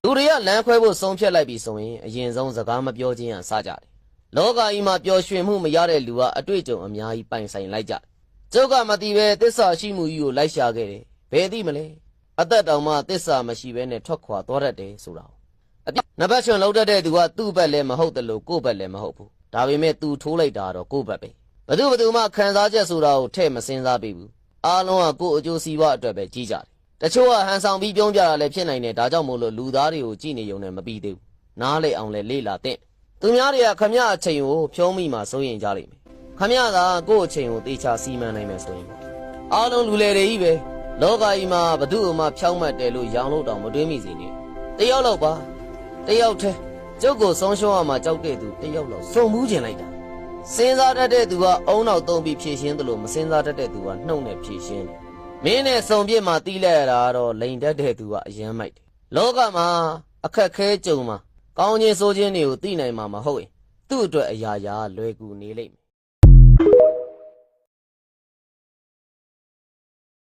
လူတွေကလမ်းခွဲဖို့ဆုံးဖြတ်လိုက်ပြီဆိုရင်အရင်ဆုံးစကားမပြောချင်းရစကြတယ်လောကကြီးမှာပျော်ရွှင်မှုမရတဲ့လူကအတွေ့အကြုံအများကြီးပိုင်ဆိုင်လိုက်ကြတယ်ကျုပ်ကမသိပဲသစ္စာရှိမှုကြီးကိုလိုက်ရှာခဲ့တယ်ဘယ်သိမလဲအသက်တောင်မှသစ္စာမရှိဘဲနဲ့ထွက်ခွာသွားတတ်တယ်ဆိုတာနဘတ်ချွန်လောက်တတ်တဲ့သူကသူ့ဘက်လည်းမဟုတ်တယ်လို့ကိုယ့်ဘက်လည်းမဟုတ်ဘူးဒါပေမဲ့သူထိုးလိုက်တာတော့ကိုယ့်ဘက်ပဲဘသူမှခံစားချက်ဆိုတာကိုထဲ့မစင်စားပေးဘူးအားလုံးကကိုယ့်အကျိုးစီးပွားအတွက်ပဲကြီးကြတယ်တချို့ကဟန်ဆောင်ပြီးပြုံးကြတာလည်းဖြစ်နိုင်တယ်ဒါကြောင့်မို့လို့လူသားတွေကိုကြည့်နေုံနဲ့မပြီးသေးဘူးနားလေအောင်လည်းလေ့လာသင့်သူများတွေကခမရအချိန်ကိုဖြုံးမိမှစိုးရင်ကြလိမ့်မယ်ခမရကကိုယ့်အချိန်ကိုတေချာစီမံနိုင်မယ်ဆိုရင်အားလုံးလူလေတွေကြီးပဲလောကကြီးမှာဘသူ့မှဖြောင်းမှတ်တယ်လို့ရောင်လို့တောင်မတွေးမိစေနဲ့တယောက်လောက်ပါတယောက်တည်းကျုပ်ကိုဆုံးရှုံးရမှာကြောက်တဲ့သူတယောက်လောက်စုံမှုကျင်လိုက်တာစဉ်းစားတတ်တဲ့သူကအုံနောက်သုံးပြီးဖြည့်ရှင်းတယ်လို့မစဉ်းစားတတ်တဲ့သူကနှုတ်နဲ့ဖြည့်ရှင်းတယ်မင်းနဲ့စုံပြစ်မှာတီးလိုက်ရတာတော့လိန်တတ်တဲ့သူကအယမ်းမိုက်တယ်လောကမှာအခက်ခဲကြုံမှာကောင်းခြင်းဆိုးခြင်းတွေကိုသိနိုင်မှာမဟုတ်ရင်သူ့အတွက်အရာရာလွယ်ကူနေလိမ့်မယ်